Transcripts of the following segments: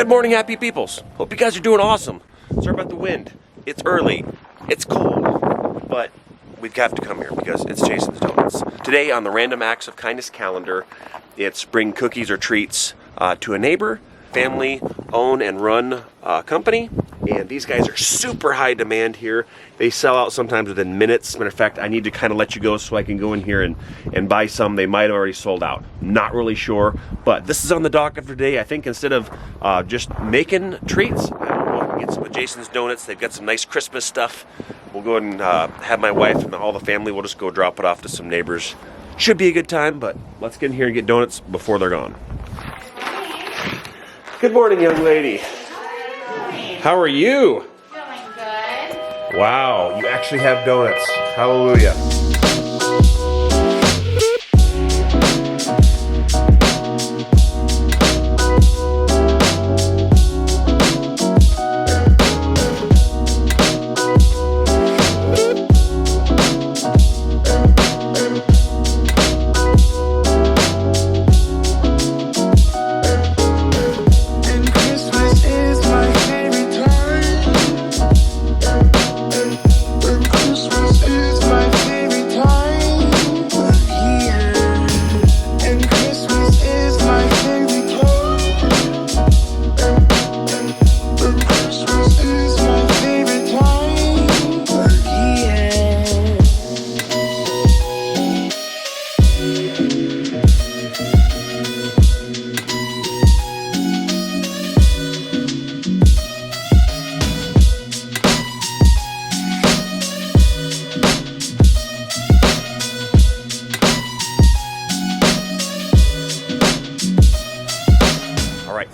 Good morning, happy peoples. Hope you guys are doing awesome. Sorry about the wind. It's early, it's cold, but we have to come here because it's Jason's Donuts. Today on the Random Acts of Kindness calendar, it's bring cookies or treats to a neighbor, family, own and run company. And these guys are super high demand here. They sell out sometimes within minutes. Matter of fact, I need to kind of let you go so I can go in here and buy some. They might have already sold out. Not really sure, but this is on the docket for today. I think instead of just making treats, I don't know, I can get some of Jason's Donuts. They've got some nice Christmas stuff. We'll go and have my wife and all the family. We'll just go drop it off to some neighbors. Should be a good time, but let's get in here and get donuts before they're gone. Good morning, young lady. How are you? Doing good. Wow, you actually have donuts. Hallelujah.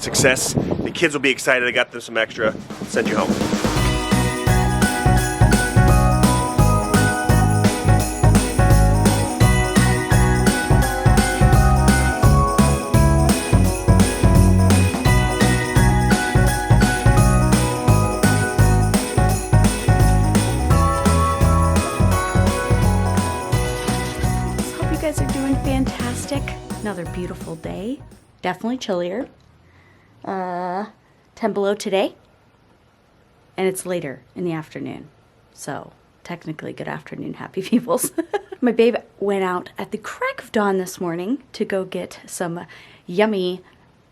Success. The kids will be excited. I got them some extra. Send you home. Hope you guys are doing fantastic. Another beautiful day. Definitely chillier. 10 below today, and it's later in the afternoon, so technically good afternoon, happy peoples. My babe went out at the crack of dawn this morning to go get some yummy,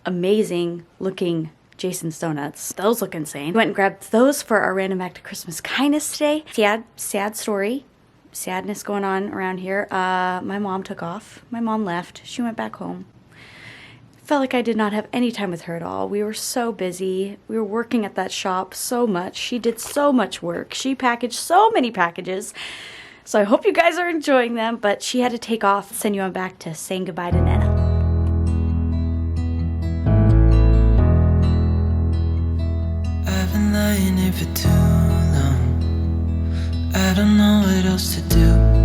amazing looking Jason's Donuts. Those look insane. Went and grabbed those for our Random Act of Christmas Kindness today. Sad story, sadness going on around here. My mom took off. My mom left. She went back home. Felt like I did not have any time with her at all. We were so busy. We were working at that shop so much. She did so much work. She packaged so many packages. So I hope you guys are enjoying them, but she had to take off. Send you on back to saying goodbye to Nana. I've been lying here for too long. I don't know what else to do.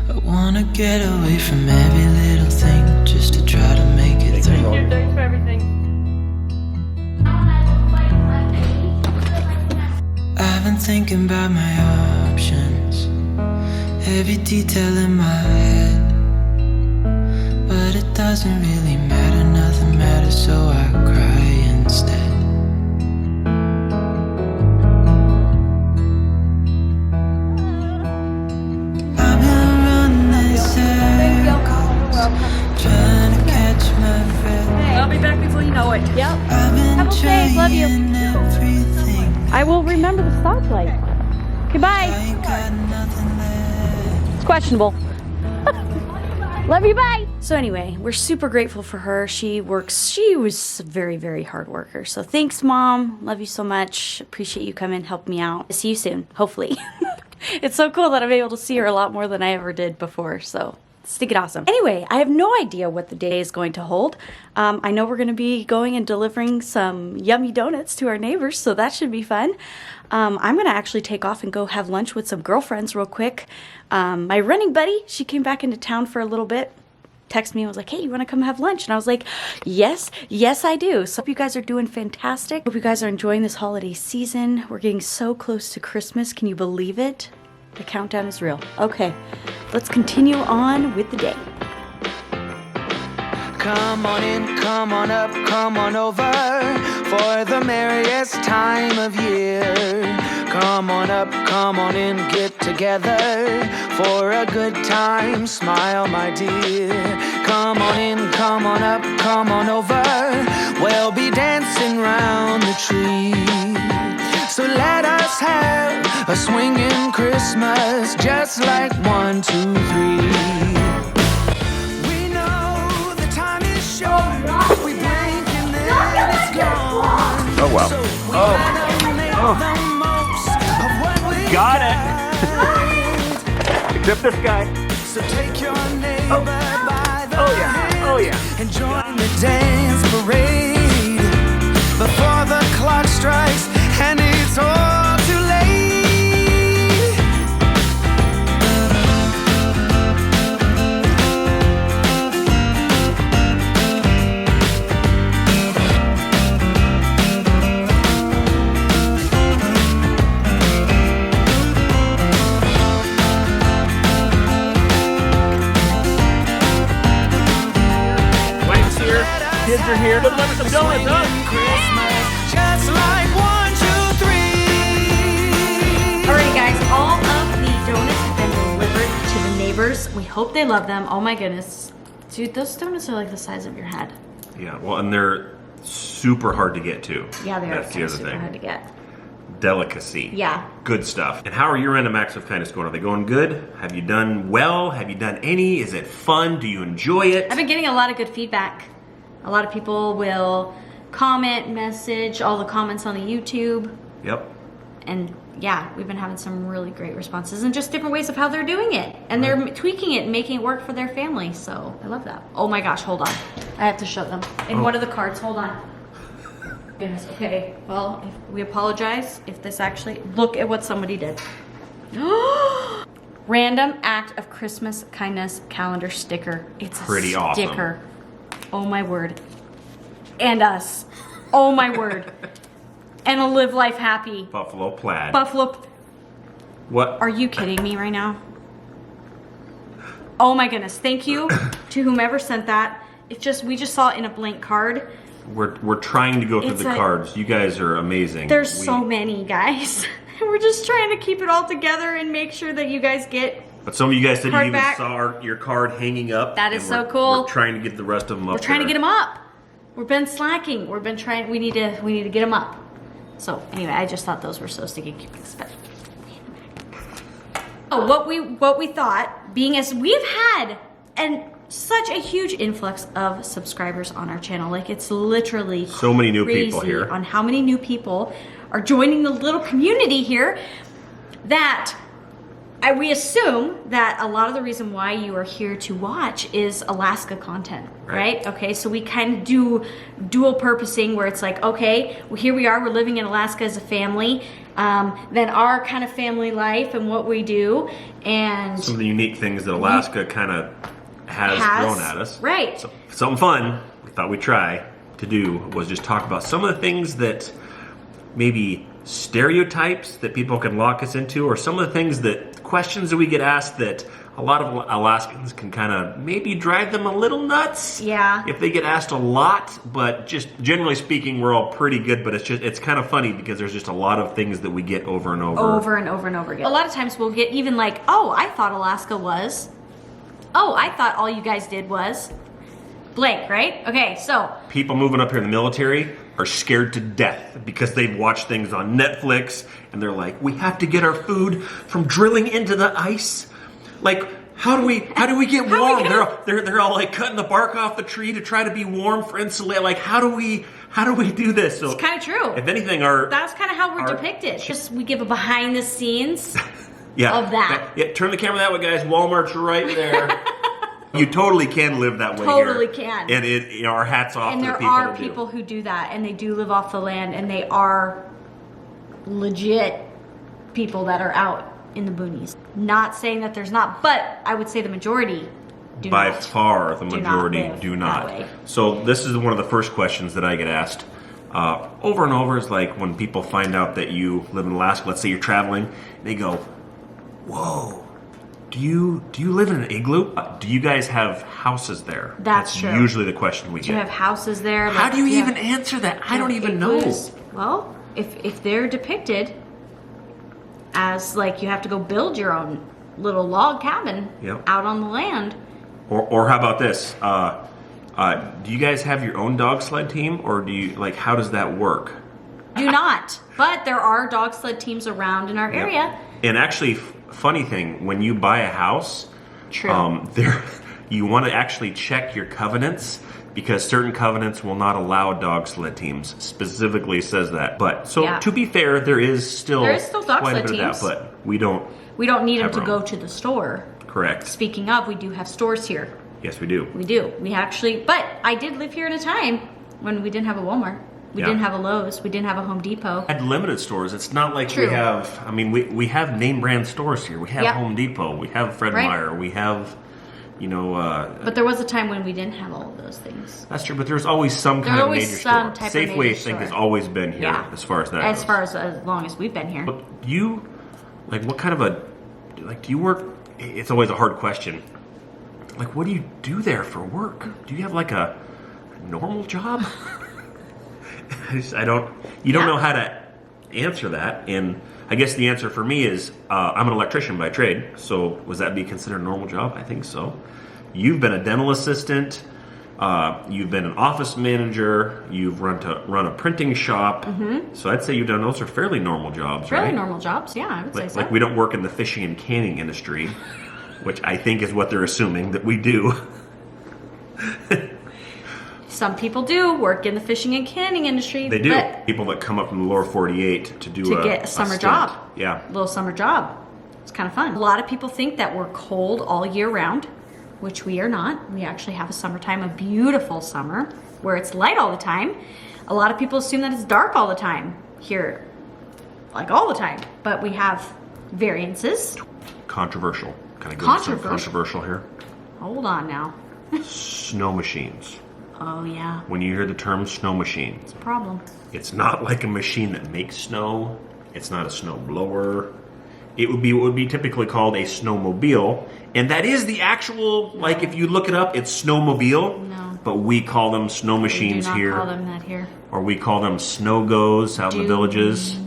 I wanna get away from every little thing just to try to make it through. Thanks for everything. I've been thinking about my options, every detail in my head, but it doesn't really matter, nothing matters, so I cry instead. Trying to catch my breath. I'll be back before you know it. Yep. Have a safe. Love you. Everything. I will remember the stoplight. Goodbye. I got nothing left. It's questionable. Love you, bye. So anyway, we're super grateful for her. She was a very, very hard worker. So thanks, Mom. Love you so much. Appreciate you coming, help me out. See you soon, hopefully. It's so cool that I'm able to see her a lot more than I ever did before, so stinking awesome. Anyway, I have no idea what the day is going to hold. I know we're going to be going and delivering some yummy donuts to our neighbors, so that should be fun. I'm going to actually take off and go have lunch with some girlfriends real quick. My running buddy, she came back into town for a little bit. Texted me and was like, hey, you want to come have lunch? And I was like, yes, I do. So hope you guys are doing fantastic. Hope you guys are enjoying this holiday season. We're getting so close to Christmas. Can you believe it? The countdown is real. Okay, let's continue on with the day. Come on in, come on up, come on over for the merriest time of year. Come on up, come on in, get together for a good time. Smile, my dear. Come on in, come on up, come on over. We'll be dancing round the tree. So let us have a swinging Christmas, just like 1, 2, 3. We know the time is short. We blink and then it's gone. Oh, wow. So we better make the most of what we Got it. Except this guy. So take your neighbor by the hand. Oh yeah. And join the dance parade before the clock strikes and it's all too late. Wife's here. Kids are here. Let's have some donuts, huh? Christmas, just like 1, 2, 3. Alrighty guys, all of the donuts have been delivered to the neighbors. We hope they love them. Oh my goodness. Dude, those donuts are like the size of your head. Yeah, well, and they're super hard to get to. Yeah, they are That's the kind of other super thing. hard to get. Delicacy. Yeah. Good stuff. And how are your random acts of kindness going? Are they going good? Have you done well? Have you done any? Is it fun? Do you enjoy it? I've been getting a lot of good feedback. A lot of people will comment, message, all the comments on the YouTube. Yep. And yeah, we've been having some really great responses and just different ways of how they're doing it. And they're tweaking it and making it work for their family. So I love that. Oh my gosh, hold on. I have to show them. In one of the cards, hold on. Goodness, okay. Well, we apologize if this actually, look at what somebody did. Random act of Christmas kindness calendar sticker. It's a Pretty awesome. sticker. Oh my word. And us. Oh my word. And a live life happy. Buffalo plaid. Buffalo. What? Are you kidding me right now? Oh my goodness. Thank you to whomever sent that. It's just, we just saw it in a blank card. We're trying to go through It's the a- cards. You guys are amazing. There's so many, guys. We're just trying to keep it all together and make sure that you guys get. But some of you guys said you Card even back. saw your card hanging up. That is and so we're- cool. We're trying to get the rest of them up. We're trying to there. get them up. We've been slacking. We've been trying. We need to get them up. So anyway, I just thought those were so sticky cute. Oh, what we thought, being as we've had such a huge influx of subscribers on our channel, like it's literally So many new people crazy here. on how many new people are joining the little community here. That we assume that a lot of the reason why you are here to watch is Alaska content, right? Okay, so we kind of do dual purposing where it's like, okay, well, here we are, we're living in Alaska as a family, then our kind of family life and what we do, and Some of the unique things that Alaska kind of has thrown at us. Right. So, something fun we thought we'd try to do was just talk about some of the things that maybe stereotypes that people can lock us into, or some of the things that questions that we get asked that a lot of Alaskans can kind of maybe drive them a little nuts. Yeah. If they get asked a lot, but just generally speaking, we're all pretty good, but it's kind of funny because there's just a lot of things that we get over and over. over and over and over again. A lot of times we'll get even like, oh, I thought Alaska was, oh, I thought all you guys did was blank, right? Okay, so People moving up here in the military are scared to death because they've watched things on Netflix and they're like, we have to get our food from drilling into the ice. Like, how do we get How are we warm? gonna- They're all like cutting the bark off the tree to try to be warm for insulate. Like, how do we do this? So it's kind of true. if anything, That's kind of how we're our- depicted. Just we give a behind the scenes. yeah, of that. Yeah, turn the camera that way, guys. Walmart's right there. You totally can live that way. Totally here. can. And our hats off And to the there people are that do. people who do that, and they do live off the land, and they are legit people that are out in the boonies. Not saying that there's not, but I would say the majority do By not. far, the do not majority live do that not. way. So this is one of the first questions that I get asked over and over. Is like when people find out that you live in Alaska. Let's say you're traveling, they go, "Whoa, Do you live in an igloo? Do you guys have houses there? That's true. Usually the question we get. Do you have houses there? How Like, do you even have- answer that? I do don't you have even know. igloos? Well, if they're depicted as like you have to go build your own little log cabin Yep. out on the land. Or how about this? Do you guys have your own dog sled team, or do you like? How does that work? Do not. But there are dog sled teams around in our area. And actually, funny thing, when you buy a house, True. there you want to actually check your covenants because certain covenants will not allow dog sled teams. Specifically says that. But so Yeah. to be fair, there is still dog quite a sled bit teams. of that, but we don't. We don't need them Have to our go own. to the store. Correct. Speaking of, we do have stores here. Yes, we do. We do. We actually, but I did live here at a time when we didn't have a Walmart. We Yeah. didn't have a Lowe's. We didn't have a Home Depot. Had limited stores. It's not like True. we have. I mean, we have name brand stores here. We have Yep. Home Depot. We have Fred Right. Meyer. We have, But there was a time when we didn't have all of those things. that's true. But there's always some kind of always major some store. type of Safeway, major I think, has store. always been here Yeah. as far as that As goes. far as long as we've been here. But you, like, what kind of a, like, do you work? It's always a hard question. Like, what do you do there for work? Do you have like a normal job? I don't. You don't Yeah. know how to answer that, and I guess the answer for me is I'm an electrician by trade. So, was that be considered a normal job? I think so. You've been a dental assistant. You've been an office manager. You've run a printing shop. So I'd say you've done those are fairly normal jobs, Really right? normal jobs, yeah, I would say Like, so. like we don't work in the fishing and canning industry, which I think is what they're assuming that we do. Some people do work in the fishing and canning industry. They do. But People that come up from the lower 48 to do to get a summer stint. job. Yeah. Little summer job. It's kind of fun. A lot of people think that we're cold all year round, which we are not. We actually have a summertime, a beautiful summer, where it's light all the time. A lot of people assume that it's dark all the time here, like all the time. But we have variances. Controversial. Can I go into some Controversial? controversial here? Hold on now. Snow machines. Oh yeah, When you hear the term snow machine, problem. it's not like a machine that makes snow. It's not a snow blower. It would be typically called a snowmobile, and that is the actual. Like if you look it up, it's snowmobile. No. But we call them snow We do machines not here, call them that here. or we call them snow goes out in the villages,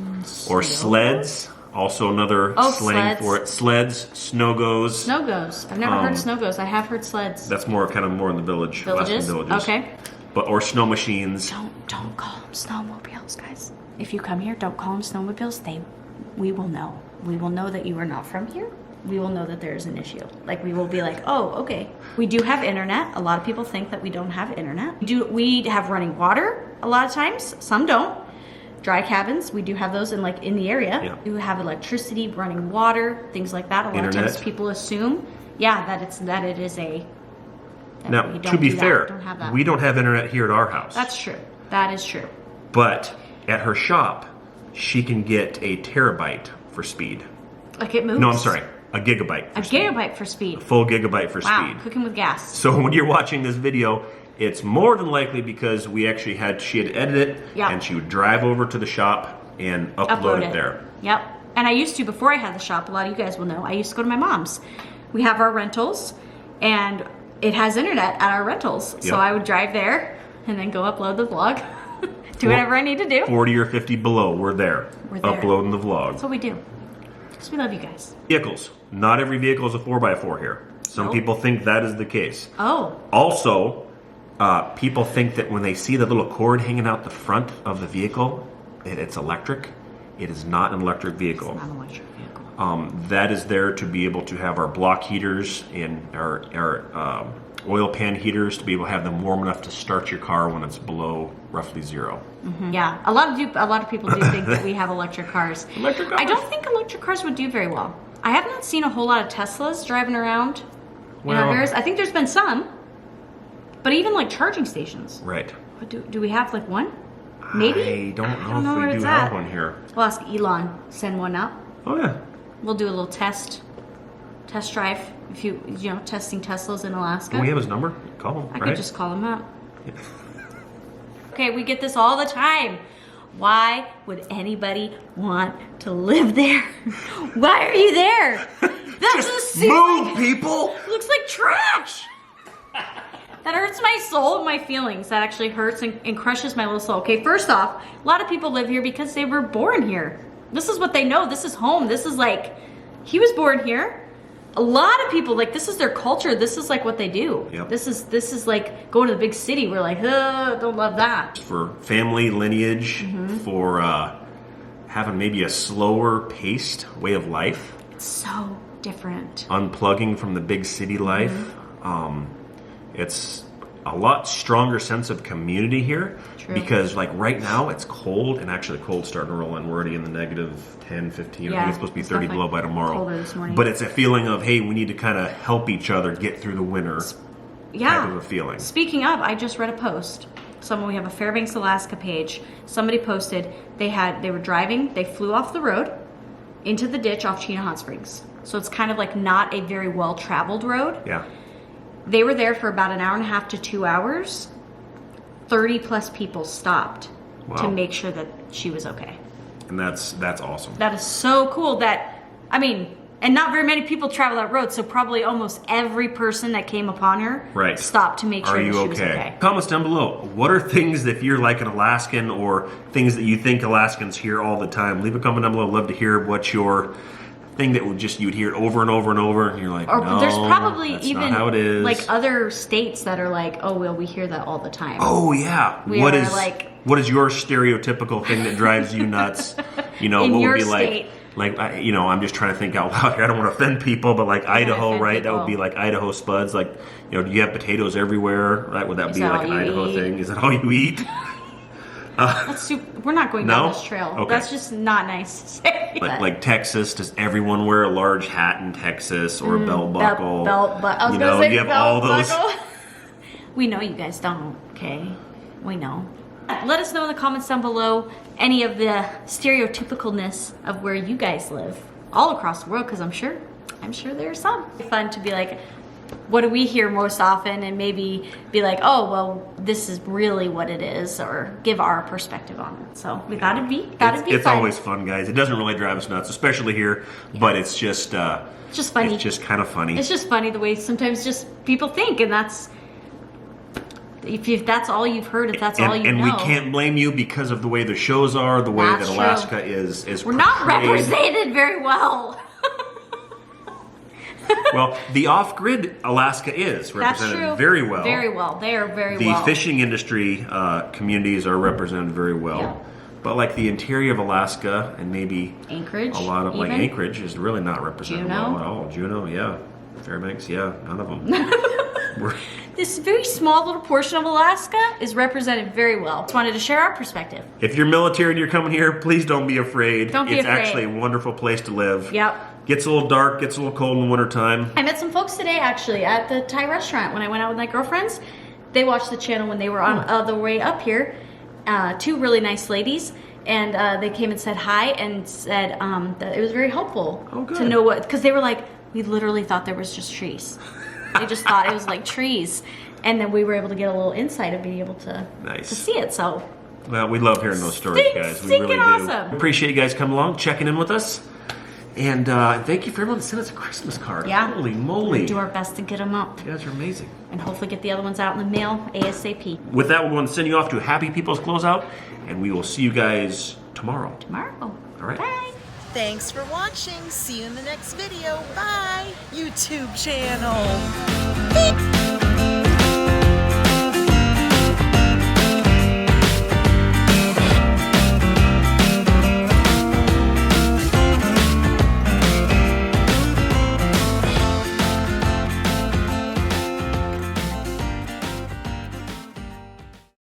or sleds. Also another Oh, slang sleds. for it. Sleds, snow goes. Snow goes. I've never heard snow goes. I have heard sleds. That's more in the village. Villages? Alaskan villages. Okay. But or snow machines. Don't call them snowmobiles, guys. If you come here, don't call them snowmobiles. We will know. We will know that you are not from here. We will know that there is an issue. Like we will be like, oh, okay. We do have internet. A lot of people think that we don't have internet. We have running water a lot of times. Some don't. Dry cabins, we do have those in the area. Yeah. We have electricity, running water, things like that. A lot of Internet. times people assume, that it is a. that Now, we to don't be do that. fair, Don't have that. we don't have internet here at our house. That's true. That is true. But at her shop, she can get a terabyte for speed. Like it moves. No, I'm sorry, a gigabyte. A gigabyte for speed. Full gigabyte for Wow, speed. cooking with gas. So when you're watching this video, it's more than likely because she had edited it, Yeah. and she would drive over to the shop and upload it there. Yep. And I used to, before I had the shop, a lot of you guys will know, I used to go to my mom's. We have our rentals, and it has internet at our rentals. So Yep. I would drive there and then go upload the vlog, do whatever I need to do. 40 or 50 below, we're there. We're there. Uploading the vlog. That's what we do. Because we love you guys. Vehicles. Not every vehicle is a 4x4 here. Some Nope. people think that is the case. Oh, Also, people think that when they see the little cord hanging out the front of the vehicle, it's electric. It is not an electric vehicle. not an electric vehicle. That is there to be able to have our block heaters and our oil pan heaters to be able to have them warm enough to start your car when it's below roughly zero. Yeah, a lot of people do think that we have electric cars. Electric cars. I don't think electric cars would do very well. I have not seen a whole lot of Teslas driving around in Well- our areas. I think there's been some, but even like charging stations. Right. What do we have like one? Maybe. I don't I don't know know where if we it's do have at. one here. We'll ask Elon send one up. Oh yeah. We'll do a little test drive. If you testing Teslas in Alaska. Do we have his number? Call him. I right? could just call him up. Okay, we get this all the time. Why would anybody want to live there? Why are you there? Just move, people! Looks like trash. That hurts my soul and my feelings. That actually hurts and crushes my little soul. Okay, first off, a lot of people live here because they were born here. This is what they know. This is home. This is like, he was born here. A lot of people, like, this is their culture. This is like what they do. Yep. This is like going to the big city. We're like, don't love that. For family lineage, for having maybe a slower paced way of life. It's so different. Unplugging from the big city life. It's a lot stronger sense of community here. True. Because like right now it's cold, and actually cold's starting to roll in. We're already in the negative 10, 15. I think it's supposed to be 30 below by tomorrow. Colder this morning. But it's a feeling of, hey, we need to kind of help each other get through the winter. Type of a feeling. Speaking of, I just read a post. We have a Fairbanks, Alaska page. Somebody posted they were driving, they flew off the road into the ditch off Chena Hot Springs. So it's kind of like not a very well traveled road. Yeah. They were there for about an hour and a half to 2 hours. 30 plus people stopped to make sure that she was okay. And that's awesome. That is so cool and not very many people travel that road, so probably almost every person that came upon her stopped to make sure that she was okay. Comments down below. What are things that if you're like an Alaskan or things that you think Alaskans hear all the time? Leave a comment down below. Love to hear what your thing that you'd hear it over and over and over, and you're like, or no, there's probably that's even not how it is. Like other states that are like, oh well, we hear that all the time. Oh yeah. What is your stereotypical thing that drives you nuts? In what would your be state. I'm just trying to think out loud here. I don't want to offend people, but like Idaho, right? That would be like Idaho spuds. Like, do you have potatoes everywhere? Right? Would that be like an Idaho thing? Is that all you eat? We're not going down this trail. Okay. That's just not nice to say. Like Texas, does everyone wear a large hat in Texas or a belt buckle? I was gonna say you have belt all those. buckle. We know you guys don't. Okay, we know. Let us know in the comments down below any of the stereotypicalness of where you guys live all across the world, because I'm sure there's some. It's fun to be like, what do we hear most often, and maybe be like, oh well, this is really what it is, or give our perspective on it. So we gotta be It's fun. always fun, guys. It doesn't really drive us nuts, especially here, but it's just funny. It's just kind of funny. It's just funny the way sometimes just people think, and that's if that's all you've heard, if that's all you know. And we can't blame you because of the way the shows are, the way That's that true. Alaska is We're not represented very well. Well, the off-grid Alaska is represented That's true. very well. Very well. They are very The well. fishing industry communities are represented very well. Yeah. But like the interior of Alaska and maybe Anchorage, a lot of like even? Anchorage is really not represented well at all. Juneau, yeah. Fairbanks, yeah. None of them. This very small little portion of Alaska is represented very well. Just wanted to share our perspective. If you're military and you're coming here, please don't be afraid. Don't be It's afraid. actually a wonderful place to live. Yep. Gets a little dark, gets a little cold in the wintertime. I met some folks today actually at the Thai restaurant when I went out with my girlfriends. They watched the channel when they were on the way up here. Two really nice ladies. And they came and said hi and said that it was very helpful to know what, because they were like, we literally thought there was just trees. They just thought it was like trees. And then we were able to get a little insight of being able to see it. So, well, we love hearing those stories, guys. We really do. Awesome. Appreciate you guys coming along, checking in with us. And thank you for everyone that sent us a Christmas card. Yeah. Holy moly. We'll do our best to get them up. You guys are amazing. And hopefully get the other ones out in the mail ASAP. With that, we're going to send you off to a Happy People's Closeout, and we will see you guys tomorrow. All right. Bye. Thanks for watching. See you in the next video. Bye, YouTube channel. Beep.